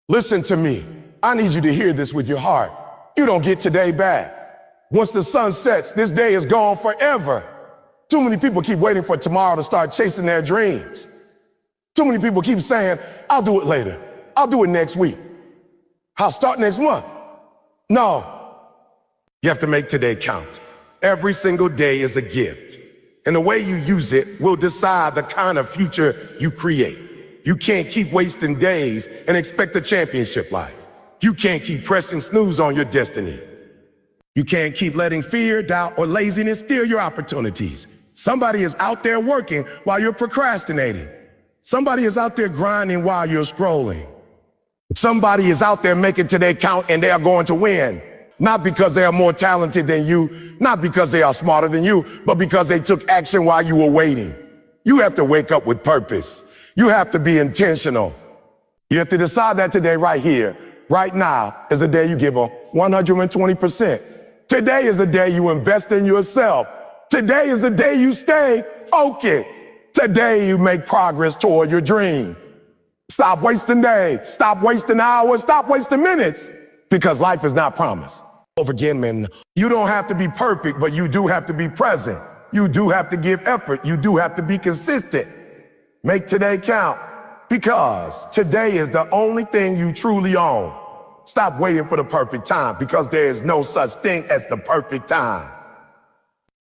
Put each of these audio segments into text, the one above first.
Listen to me. I need you to hear this with your heart. You don't get today back. Once the sun sets, this day is gone forever. Too many people keep waiting for tomorrow to start chasing their dreams. Too many people keep saying, I'll do it later. I'll do it next week. I'll start next month. No. You have to make today count. Every single day is a gift. And the way you use it will decide the kind of future you create. You can't keep wasting days and expect a championship life. You can't keep pressing snooze on your destiny. You can't keep letting fear, doubt, or laziness steal your opportunities. Somebody is out there working while you're procrastinating. Somebody is out there grinding while you're scrolling. Somebody is out there making today count and they are going to win. Not because they are more talented than you, not because they are smarter than you, but because they took action while you were waiting. You have to wake up with purpose. You have to be intentional. You have to decide that today right here, right now, is the day you give 120%. Today is the day you invest in yourself. Today is the day you stay focused. Today you make progress toward your dream. Stop wasting days, stop wasting hours, stop wasting minutes, because life is not promised. Over again, man, you don't have to be perfect, but you do have to be present. You do have to give effort. You do have to be consistent. Make today count, because today is the only thing you truly own. Stop waiting for the perfect time, because there is no such thing as the perfect time.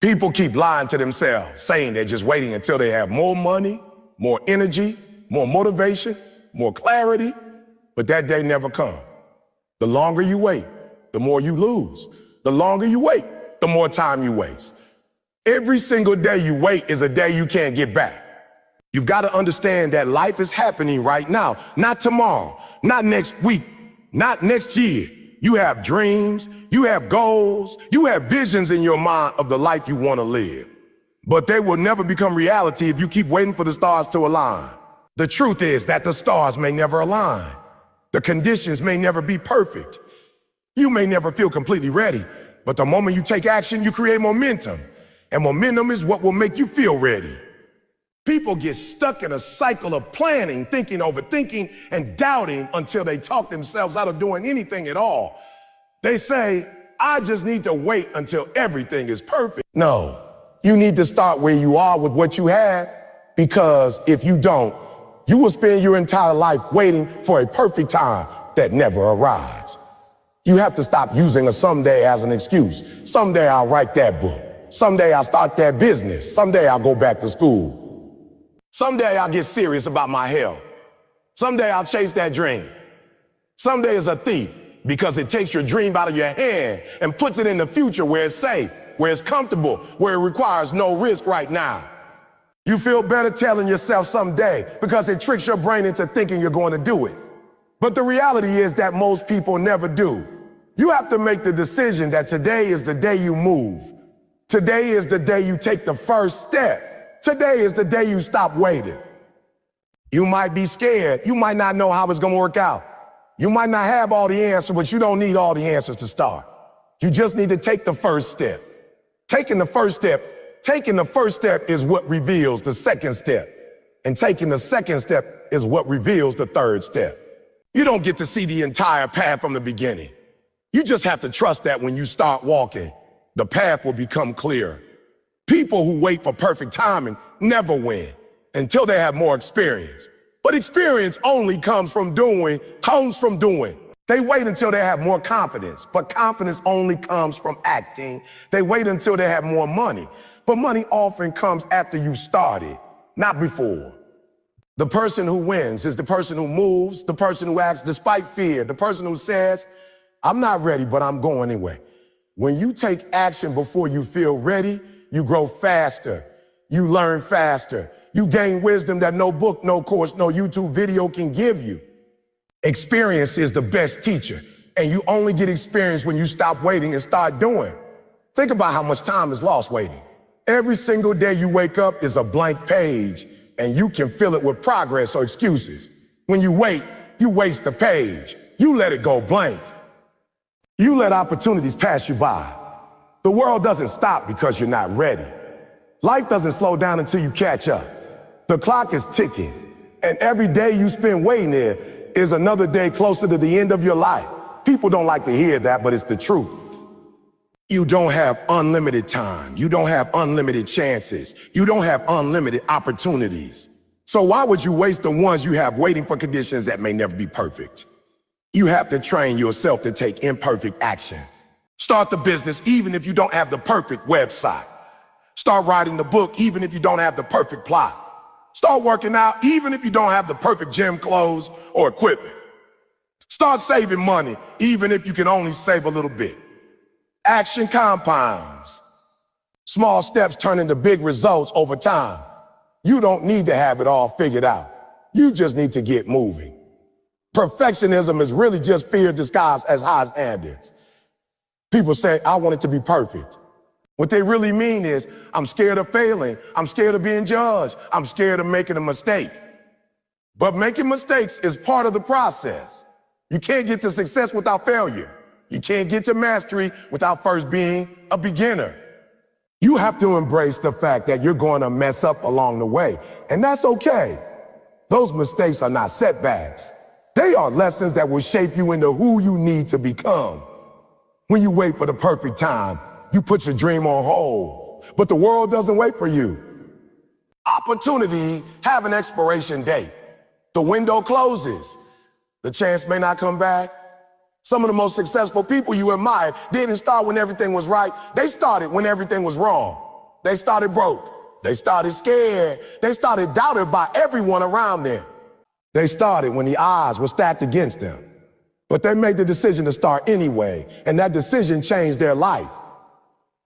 People keep lying to themselves, saying they're just waiting until they have more money, more energy, more motivation, more clarity, but that day never comes. The longer you wait, the more you lose. The longer you wait, the more time you waste. Every single day you wait is a day you can't get back. You've got to understand that life is happening right now, not tomorrow, not next week, not next year. You have dreams, you have goals, you have visions in your mind of the life you want to live. But they will never become reality if you keep waiting for the stars to align. The truth is that the stars may never align. The conditions may never be perfect. You may never feel completely ready, but the moment you take action, you create momentum. And momentum is what will make you feel ready. People get stuck in a cycle of planning, thinking, overthinking, and doubting until they talk themselves out of doing anything at all. They say, I just need to wait until everything is perfect. No, you need to start where you are with what you have, because if you don't, you will spend your entire life waiting for a perfect time that never arrives. You have to stop using a someday as an excuse. Someday I'll write that book. Someday I'll start that business. Someday I'll go back to school. Someday I'll get serious about my health. Someday I'll chase that dream. Someday is a thief, because it takes your dream out of your hand and puts it in the future where it's safe, where it's comfortable, where it requires no risk right now. You feel better telling yourself someday because it tricks your brain into thinking you're going to do it. But the reality is that most people never do. You have to make the decision that today is the day you move. Today is the day you take the first step. Today is the day you stop waiting. You might be scared. You might not know how it's going to work out. You might not have all the answers, but you don't need all the answers to start. You just need to take the first step. Taking the first step is what reveals the second step. And taking the second step is what reveals the third step. You don't get to see the entire path from the beginning. You just have to trust that when you start walking, the path will become clearer. People who wait for perfect timing never win until they have more experience. But experience only comes from doing. They wait until they have more confidence, but confidence only comes from acting. They wait until they have more money, but money often comes after you started, not before. The person who wins is the person who moves, the person who acts despite fear, the person who says, I'm not ready, but I'm going anyway. When you take action before you feel ready, you grow faster, you learn faster, you gain wisdom that no book, no course, no YouTube video can give you. Experience is the best teacher, and you only get experience when you stop waiting and start doing. Think about how much time is lost waiting. Every single day you wake up is a blank page, and you can fill it with progress or excuses. When you wait, you waste the page. You let it go blank. You let opportunities pass you by. The world doesn't stop because you're not ready. Life doesn't slow down until you catch up. The clock is ticking, and every day you spend waiting there is another day closer to the end of your life. People don't like to hear that, but it's the truth. You don't have unlimited time. You don't have unlimited chances. You don't have unlimited opportunities. So why would you waste the ones you have waiting for conditions that may never be perfect? You have to train yourself to take imperfect action. Start the business even if you don't have the perfect website. Start writing the book even if you don't have the perfect plot. Start working out even if you don't have the perfect gym clothes or equipment. Start saving money even if you can only save a little bit. Action compounds. Small steps turn into big results over time. You don't need to have it all figured out. You just need to get moving. Perfectionism is really just fear disguised as high standards. People say, I want it to be perfect. What they really mean is, I'm scared of failing. I'm scared of being judged. I'm scared of making a mistake. But making mistakes is part of the process. You can't get to success without failure. You can't get to mastery without first being a beginner. You have to embrace the fact that you're going to mess up along the way, and that's okay. Those mistakes are not setbacks. They are lessons that will shape you into who you need to become. When you wait for the perfect time, you put your dream on hold, but the world doesn't wait for you. Opportunity have an expiration date. The window closes. The chance may not come back. Some of the most successful people you admire didn't start when everything was right. They started when everything was wrong. They started broke. They started scared. They started doubted by everyone around them. They started when the odds were stacked against them. But they made the decision to start anyway, and that decision changed their life.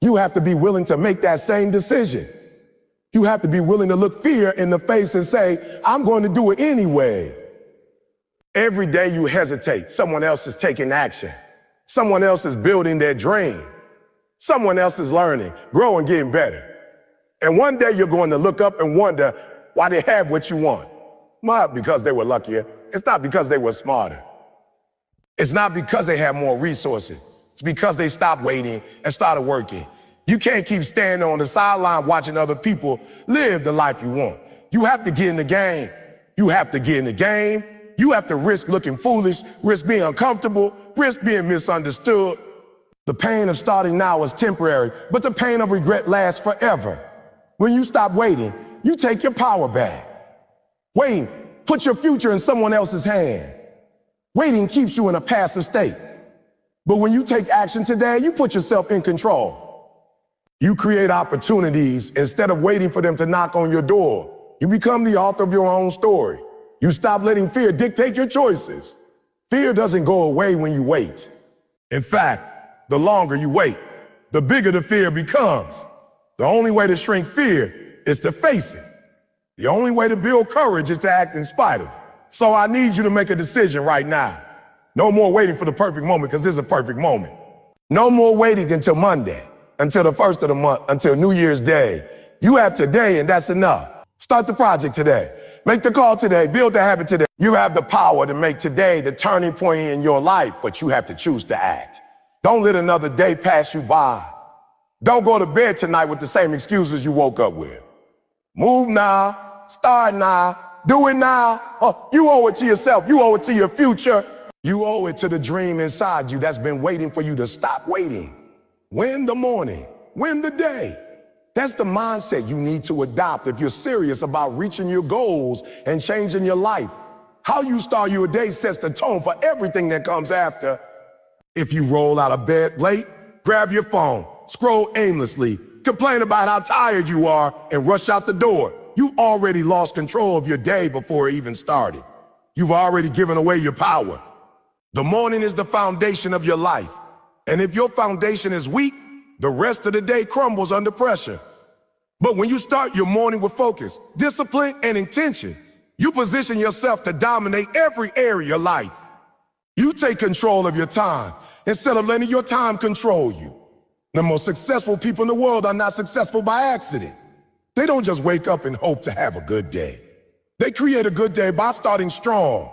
You have to be willing to make that same decision. You have to be willing to look fear in the face and say, I'm going to do it anyway. Every day you hesitate, someone else is taking action. Someone else is building their dream. Someone else is learning, growing, getting better. And one day you're going to look up and wonder why they have what you want. Not because they were luckier. It's not because they were smarter. It's not because they have more resources. It's because they stopped waiting and started working. You can't keep standing on the sideline watching other people live the life you want. You have to get in the game. You have to get in the game. You have to risk looking foolish, risk being uncomfortable, risk being misunderstood. The pain of starting now is temporary, but the pain of regret lasts forever. When you stop waiting, you take your power back. Waiting puts your future in someone else's hand. Waiting keeps you in a passive state. But when you take action today, you put yourself in control. You create opportunities instead of waiting for them to knock on your door. You become the author of your own story. You stop letting fear dictate your choices. Fear doesn't go away when you wait. In fact, the longer you wait, the bigger the fear becomes. The only way to shrink fear is to face it. The only way to build courage is to act in spite of it. So I need you to make a decision right now. No more waiting for the perfect moment, because this is a perfect moment. No more waiting until Monday, until the first of the month, until New Year's Day. You have today, and that's enough. Start the project today. Make the call today. Build the habit today. You have the power to make today the turning point in your life, but you have to choose to act. Don't let another day pass you by. Don't go to bed tonight with the same excuses you woke up with. Move now. Start now. Do it now. You owe it to yourself. You owe it to your future. You owe it to the dream inside you that's been waiting for you to stop waiting. Win the morning. Win the day. That's the mindset you need to adopt if you're serious about reaching your goals and changing your life. How you start your day sets the tone for everything that comes after. If you roll out of bed late, grab your phone, scroll aimlessly, complain about how tired you are, and rush out the door, you already lost control of your day before it even started. You've already given away your power. The morning is the foundation of your life. And if your foundation is weak, the rest of the day crumbles under pressure. But when you start your morning with focus, discipline, and intention, you position yourself to dominate every area of your life. You take control of your time instead of letting your time control you. The most successful people in the world are not successful by accident. They don't just wake up and hope to have a good day. They create a good day by starting strong.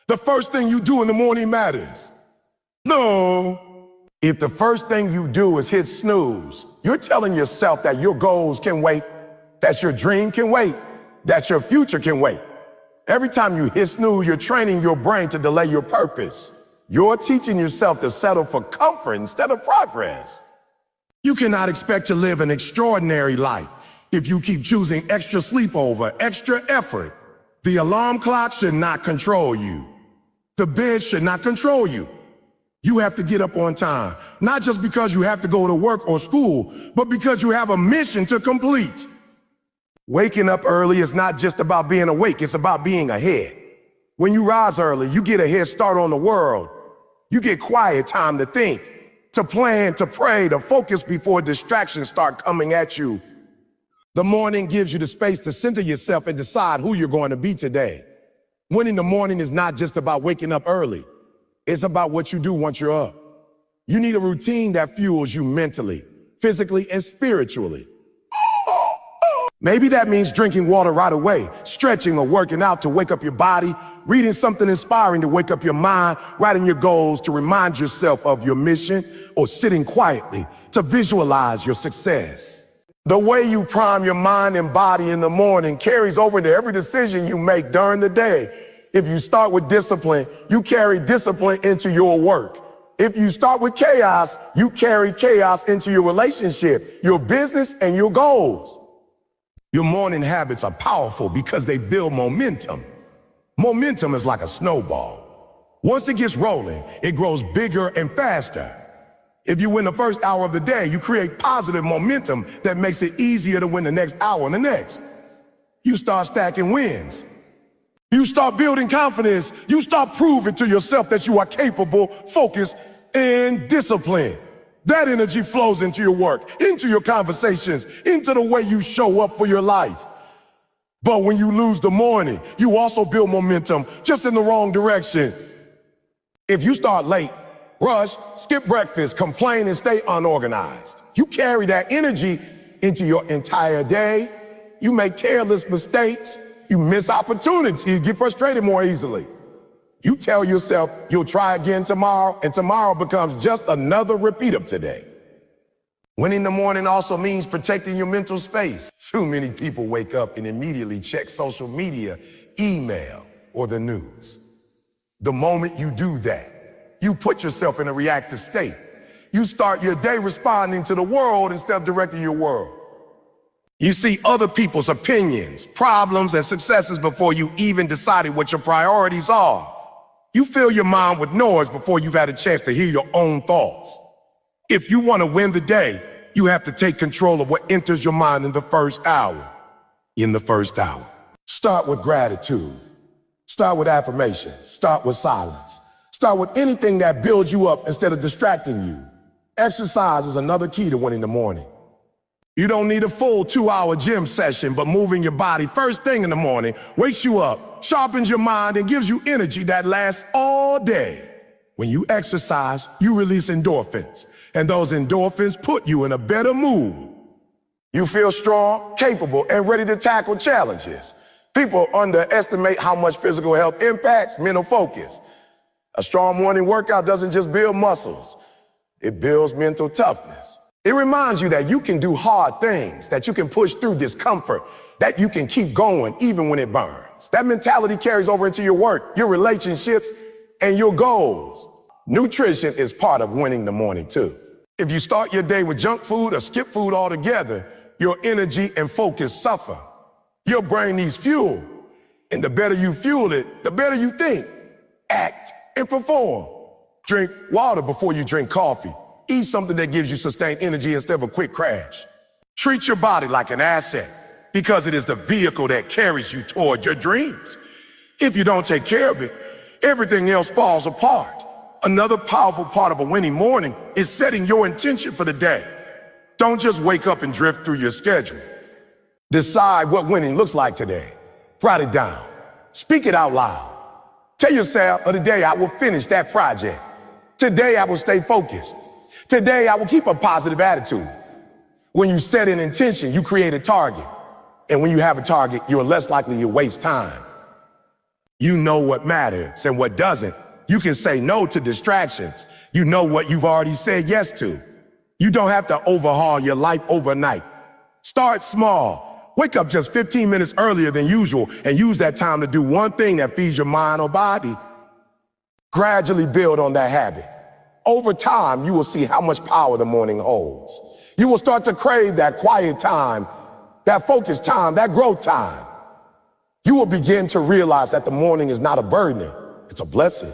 The first thing you do in the morning matters. No. If the first thing you do is hit snooze, you're telling yourself that your goals can wait, that your dream can wait, that your future can wait. Every time you hit snooze, you're training your brain to delay your purpose. You're teaching yourself to settle for comfort instead of progress. You cannot expect to live an extraordinary life if you keep choosing extra sleep over extra effort. The alarm clock should not control you. The bed should not control you. You have to get up on time, not just because you have to go to work or school, but because you have a mission to complete. Waking up early is not just about being awake, it's about being ahead. When you rise early, you get a head start on the world. You get quiet time to think, to plan, to pray, to focus before distractions start coming at you. The morning gives you the space to center yourself and decide who you're going to be today. Winning the morning is not just about waking up early. It's about what you do once you're up. You need a routine that fuels you mentally, physically, and spiritually. Maybe that means drinking water right away, stretching or working out to wake up your body, reading something inspiring to wake up your mind, writing your goals to remind yourself of your mission, or sitting quietly to visualize your success. The way you prime your mind and body in the morning carries over to every decision you make during the day. If you start with discipline, you carry discipline into your work. If you start with chaos, you carry chaos into your relationship, your business, and your goals. Your morning habits are powerful because they build momentum. Momentum is like a snowball. Once it gets rolling, it grows bigger and faster. If you win the first hour of the day, you create positive momentum that makes it easier to win the next hour and the next. You start stacking wins. You start building confidence. You start proving to yourself that you are capable, focused, and disciplined. That energy flows into your work, into your conversations, into the way you show up for your life. But when you lose the morning, you also build momentum, just in the wrong direction. If you start late, rush, skip breakfast, complain, and stay unorganized, you carry that energy into your entire day. You make careless mistakes. You miss opportunities. You get frustrated more easily. You tell yourself you'll try again tomorrow, and tomorrow becomes just another repeat of today. Winning the morning also means protecting your mental space. Too many people wake up and immediately check social media, email, or the news. The moment you do that, you put yourself in a reactive state. You start your day responding to the world instead of directing your world. You see other people's opinions, problems, and successes before you even decided what your priorities are. You fill your mind with noise before you've had a chance to hear your own thoughts. If you want to win the day, you have to take control of what enters your mind in the first hour. Start with gratitude. Start with affirmation. Start with silence. Start with anything that builds you up instead of distracting you. Exercise is another key to winning the morning. You don't need a full 2-hour gym session, but moving your body first thing in the morning wakes you up, sharpens your mind, and gives you energy that lasts all day. When you exercise, you release endorphins, and those endorphins put you in a better mood. You feel strong, capable, and ready to tackle challenges. People underestimate how much physical health impacts mental focus. A strong morning workout doesn't just build muscles, it builds mental toughness. It reminds you that you can do hard things, that you can push through discomfort, that you can keep going even when it burns. That mentality carries over into your work, your relationships, and your goals. Nutrition is part of winning the morning too. If you start your day with junk food or skip food altogether, your energy and focus suffer. Your brain needs fuel, and the better you fuel it, the better you think, act, and perform. Drink water before you drink coffee. Eat something that gives you sustained energy instead of a quick crash. Treat your body like an asset because it is the vehicle that carries you toward your dreams. If you don't take care of it, everything else falls apart. Another powerful part of a winning morning is setting your intention for the day. Don't just wake up and drift through your schedule. Decide what winning looks like today. Write it down. Speak it out loud. Tell yourself, today I will finish that project. Today I will stay focused. Today, I will keep a positive attitude. When you set an intention, you create a target. And when you have a target, you're less likely to waste time. You know what matters and what doesn't. You can say no to distractions. You know what you've already said yes to. You don't have to overhaul your life overnight. Start small. Wake up just 15 minutes earlier than usual and use that time to do one thing that feeds your mind or body. Gradually build on that habit. Over time, you will see how much power the morning holds. You will start to crave that quiet time, that focus time, that growth time. You will begin to realize that the morning is not a burden, it's a blessing.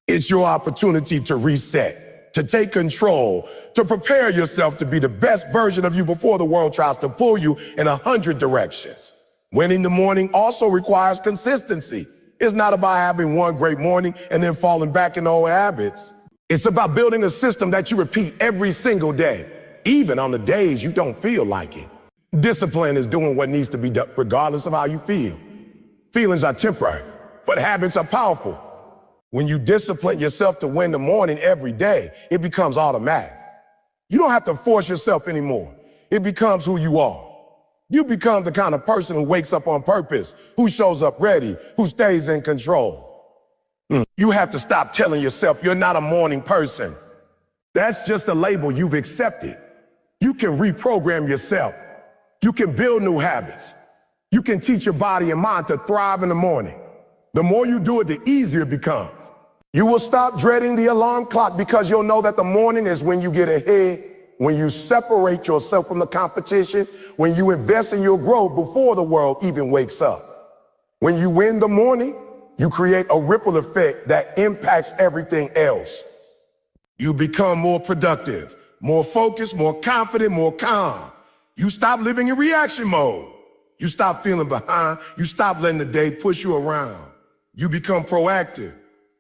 It's your opportunity to reset, to take control, to prepare yourself to be the best version of you before the world tries to pull you in 100 directions. Winning the morning also requires consistency. It's not about having one great morning and then falling back in old habits. It's about building a system that you repeat every single day, even on the days you don't feel like it. Discipline is doing what needs to be done regardless of how you feel. Feelings are temporary, but habits are powerful. When you discipline yourself to win the morning every day, it becomes automatic. You don't have to force yourself anymore. It becomes who you are. You become the kind of person who wakes up on purpose, who shows up ready, who stays in control. You have to stop telling yourself you're not a morning person. That's just a label you've accepted. You can reprogram yourself. You can build new habits. You can teach your body and mind to thrive in the morning. The more you do it, the easier it becomes. You will stop dreading the alarm clock because you'll know that the morning is when you get ahead, when you separate yourself from the competition, when you invest in your growth before the world even wakes up. When you win the morning, you create a ripple effect that impacts everything else. You become more productive, more focused, more confident, more calm. You stop living in reaction mode. You stop feeling behind. You stop letting the day push you around. You become proactive.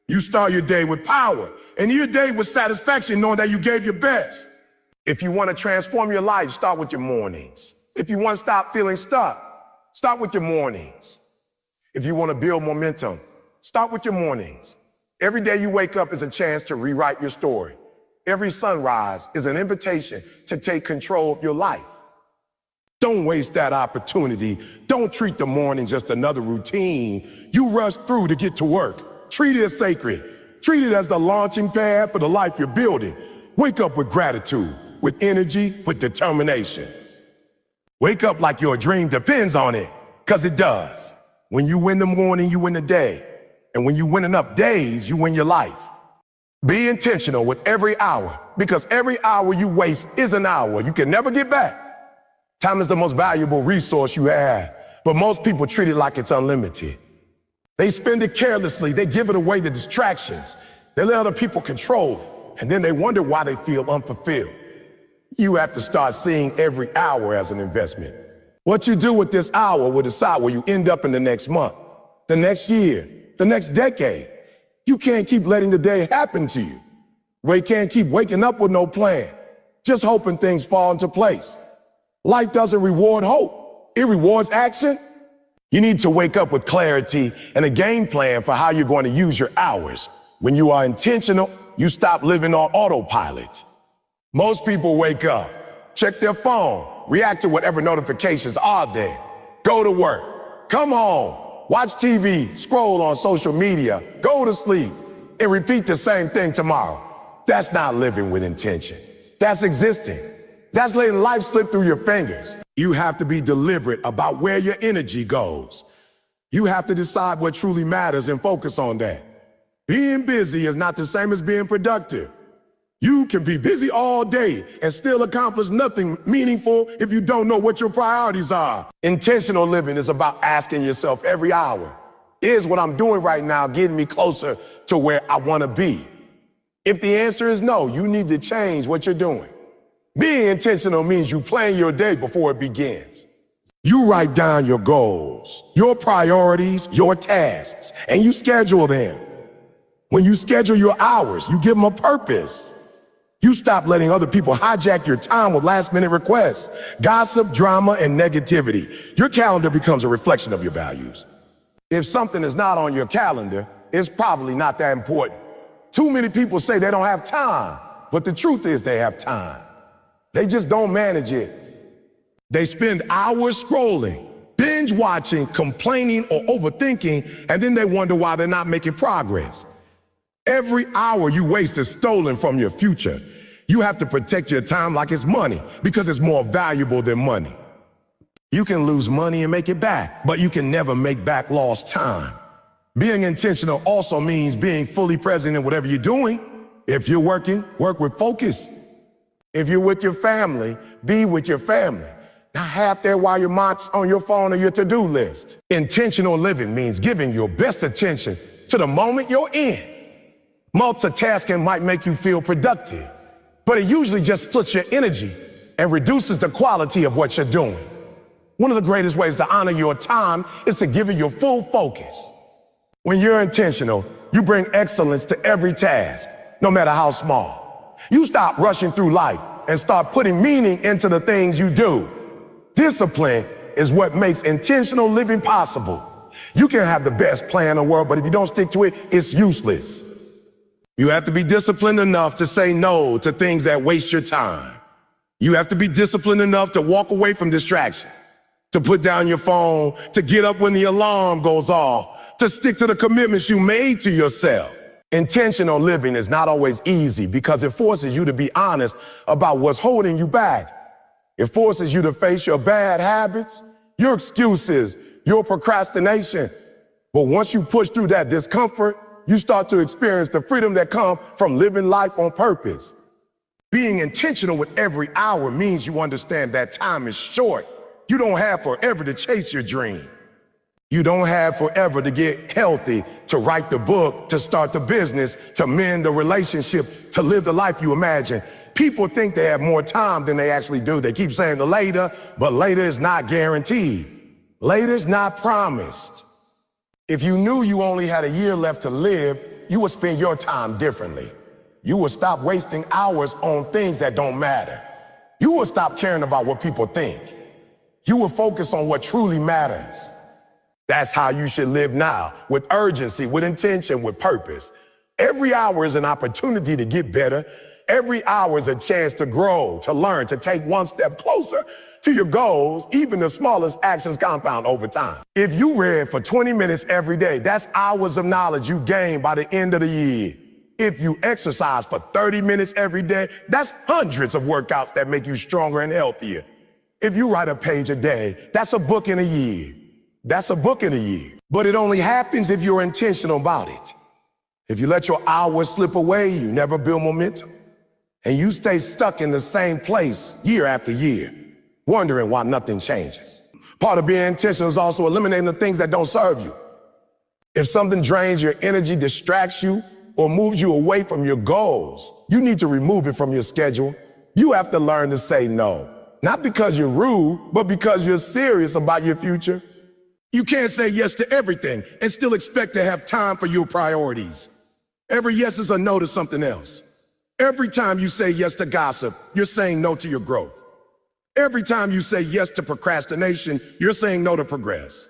You start your day with power and your day with satisfaction knowing that you gave your best. If you want to transform your life, start with your mornings. If you want to stop feeling stuck, start with your mornings. If you want to build momentum, start with your mornings. Every day you wake up is a chance to rewrite your story. Every sunrise is an invitation to take control of your life. Don't waste that opportunity. Don't treat the morning just another routine you rush through to get to work. Treat it as sacred. Treat it as the launching pad for the life you're building. Wake up with gratitude, with energy, with determination. Wake up like your dream depends on it, because it does. When you win the morning, you win the day. And when you win enough days, you win your life. Be intentional with every hour, because every hour you waste is an hour you can never get back. Time is the most valuable resource you have, but most people treat it like it's unlimited. They spend it carelessly. They give it away to distractions. They let other people control it, and then they wonder why they feel unfulfilled. You have to start seeing every hour as an investment. What you do with this hour will decide where you end up in the next month, the next year, the next decade. You can't keep letting the day happen to you. You can't keep waking up with no plan, just hoping things fall into place. Life doesn't reward hope. It rewards action. You need to wake up with clarity and a game plan for how you're going to use your hours. When you are intentional, you stop living on autopilot. Most people wake up, check their phone, react to whatever notifications are there, go to work, come home, watch TV, scroll on social media, go to sleep, and repeat the same thing tomorrow. That's not living with intention. That's existing. That's letting life slip through your fingers. You have to be deliberate about where your energy goes. You have to decide what truly matters and focus on that. Being busy is not the same as being productive. You can be busy all day and still accomplish nothing meaningful if you don't know what your priorities are. Intentional living is about asking yourself every hour, is what I'm doing right now getting me closer to where I want to be? If the answer is no, you need to change what you're doing. Being intentional means you plan your day before it begins. You write down your goals, your priorities, your tasks, and you schedule them. When you schedule your hours, you give them a purpose. You stop letting other people hijack your time with last-minute requests, gossip, drama, and negativity. Your calendar becomes a reflection of your values. If something is not on your calendar, it's probably not that important. Too many people say they don't have time, but the truth is they have time. They just don't manage it. They spend hours scrolling, binge watching, complaining, or overthinking, and then they wonder why they're not making progress. Every hour you waste is stolen from your future. You have to protect your time like it's money, because it's more valuable than money. You can lose money and make it back, but you can never make back lost time. Being intentional also means being fully present in whatever you're doing. If you're working, work with focus. If you're with your family, be with your family. Not half there while your mind's on your phone or your to-do list. Intentional living means giving your best attention to the moment you're in. Multitasking might make you feel productive, but it usually just splits your energy and reduces the quality of what you're doing. One of the greatest ways to honor your time is to give it your full focus. When you're intentional, you bring excellence to every task, no matter how small. You stop rushing through life and start putting meaning into the things you do. Discipline is what makes intentional living possible. You can have the best plan in the world, but if you don't stick to it, it's useless. You have to be disciplined enough to say no to things that waste your time. You have to be disciplined enough to walk away from distraction, to put down your phone, to get up when the alarm goes off, to stick to the commitments you made to yourself. Intentional living is not always easy because it forces you to be honest about what's holding you back. It forces you to face your bad habits, your excuses, your procrastination. But once you push through that discomfort, you start to experience the freedom that comes from living life on purpose. Being intentional with every hour means you understand that time is short. You don't have forever to chase your dream. You don't have forever to get healthy, to write the book, to start the business, to mend the relationship, to live the life you imagine. People think they have more time than they actually do. They keep saying the later, but later is not guaranteed. Later is not promised. If you knew you only had a year left to live, you would spend your time differently. You would stop wasting hours on things that don't matter. You would stop caring about what people think. You would focus on what truly matters. That's how you should live now, with urgency, with intention, with purpose. Every hour is an opportunity to get better. Every hour is a chance to grow, to learn, to take one step closer to your goals. Even the smallest actions compound over time. If you read for 20 minutes every day, that's hours of knowledge you gain by the end of the year. If you exercise for 30 minutes every day, that's hundreds of workouts that make you stronger and healthier. If you write a page a day, that's a book in a year. That's a book in a year. But it only happens if you're intentional about it. If you let your hours slip away, you never build momentum. And you stay stuck in the same place year after year, wondering why nothing changes. Part of being intentional is also eliminating the things that don't serve you. If something drains your energy, distracts you, or moves you away from your goals, you need to remove it from your schedule. You have to learn to say no. Not because you're rude, but because you're serious about your future. You can't say yes to everything and still expect to have time for your priorities. Every yes is a no to something else. Every time you say yes to gossip, you're saying no to your growth. Every time you say yes to procrastination, you're saying no to progress.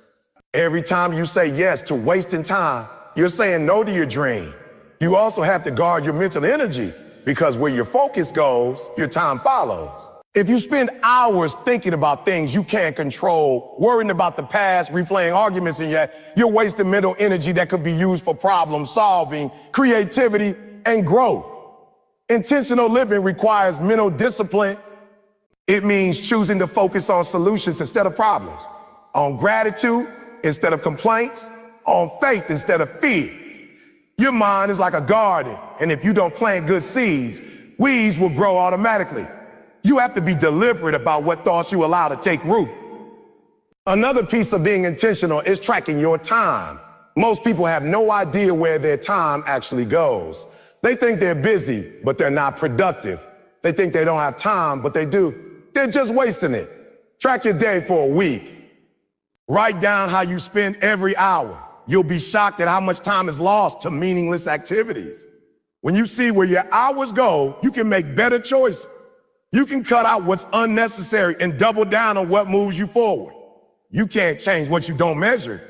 Every time you say yes to wasting time, you're saying no to your dream. You also have to guard your mental energy because where your focus goes, your time follows. If you spend hours thinking about things you can't control, worrying about the past, replaying arguments in your head, you're wasting mental energy that could be used for problem solving, creativity, and growth. Intentional living requires mental discipline. It means choosing to focus on solutions instead of problems, on gratitude instead of complaints, on faith instead of fear. Your mind is like a garden, and if you don't plant good seeds, weeds will grow automatically. You have to be deliberate about what thoughts you allow to take root. Another piece of being intentional is tracking your time. Most people have no idea where their time actually goes. They think they're busy, but they're not productive. They think they don't have time, but they do. They're just wasting it. Track your day for a week. Write down how you spend every hour. You'll be shocked at how much time is lost to meaningless activities. When you see where your hours go, you can make better choices. You can cut out what's unnecessary and double down on what moves you forward. You can't change what you don't measure.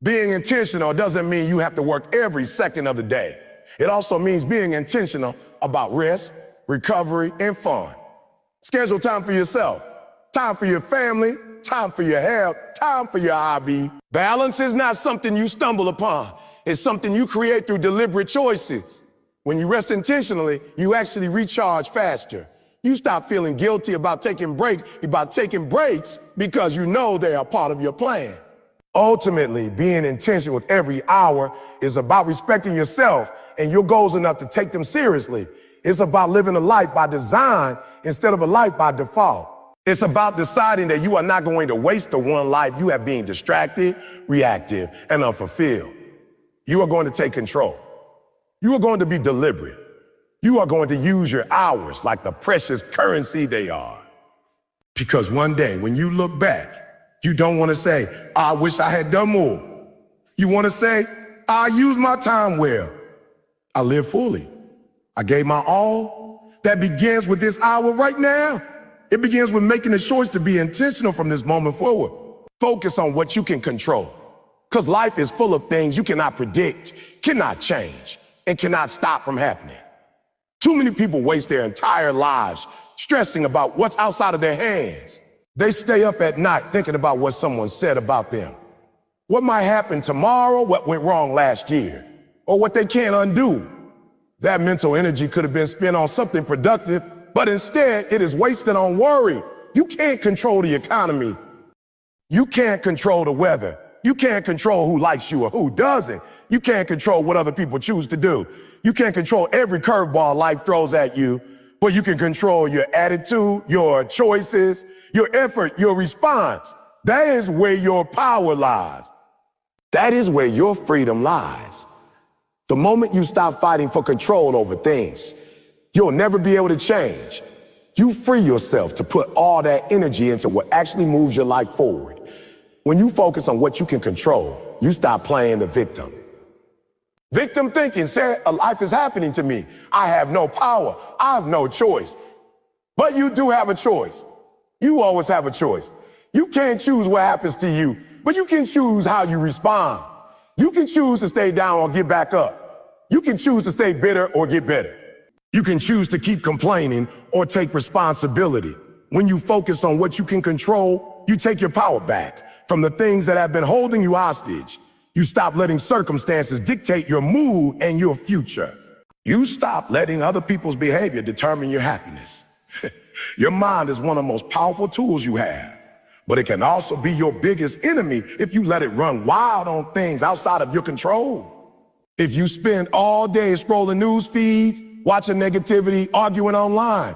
Being intentional doesn't mean you have to work every second of the day. It also means being intentional about rest, recovery, and fun. Schedule time for yourself, time for your family, time for your health, time for your hobby. Balance is not something you stumble upon. It's something you create through deliberate choices. When you rest intentionally, you actually recharge faster. You stop feeling guilty about taking breaks because you know they are part of your plan. Ultimately, being intentional with every hour is about respecting yourself and your goals enough to take them seriously. It's about living a life by design instead of a life by default. It's about deciding that you are not going to waste the one life you have being distracted, reactive, and unfulfilled. You are going to take control. You are going to be deliberate. You are going to use your hours like the precious currency they are. Because one day when you look back, you don't want to say, I wish I had done more. You want to say, I used my time well. I lived fully. I gave my all. That begins with this hour right now. It begins with making a choice to be intentional from this moment forward. Focus on what you can control. Because life is full of things you cannot predict, cannot change, and cannot stop from happening. Too many people waste their entire lives stressing about what's outside of their hands. They stay up at night thinking about what someone said about them. What might happen tomorrow, what went wrong last year, or what they can't undo. That mental energy could have been spent on something productive, but instead it is wasted on worry. You can't control the economy. You can't control the weather. You can't control who likes you or who doesn't. You can't control what other people choose to do. You can't control every curveball life throws at you, but you can control your attitude, your choices, your effort, your response. That is where your power lies. That is where your freedom lies. The moment you stop fighting for control over things, you'll never be able to change. You free yourself to put all that energy into what actually moves your life forward. When you focus on what you can control, you stop playing the victim. Victim thinking said, a life is happening to me. I have no power. I have no choice. But you do have a choice. You always have a choice. You can't choose what happens to you, but you can choose how you respond. You can choose to stay down or get back up. You can choose to stay bitter or get better. You can choose to keep complaining or take responsibility. When you focus on what you can control, you take your power back from the things that have been holding you hostage. You stop letting circumstances dictate your mood and your future. You stop letting other people's behavior determine your happiness. Your mind is one of the most powerful tools you have, but it can also be your biggest enemy if you let it run wild on things outside of your control. If you spend all day scrolling news feeds, watching negativity, arguing online,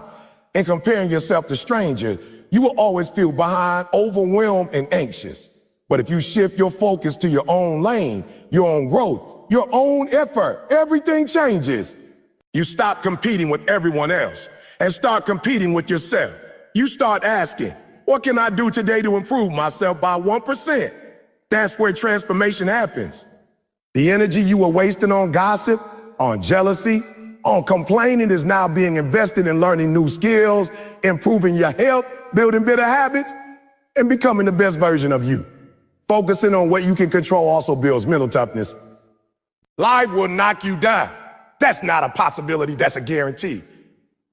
and comparing yourself to strangers, you will always feel behind, overwhelmed, and anxious. But if you shift your focus to your own lane, your own growth, your own effort, everything changes. You stop competing with everyone else and start competing with yourself. You start asking, what can I do today to improve myself by 1%? That's where transformation happens. The energy you were wasting on gossip, on jealousy, on complaining is now being invested in learning new skills, improving your health, building better habits, and becoming the best version of you. Focusing on what you can control also builds mental toughness. Life will knock you down. That's not a possibility, that's a guarantee.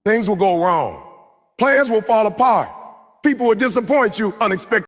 Things will go wrong. Plans will fall apart. People will disappoint you unexpectedly.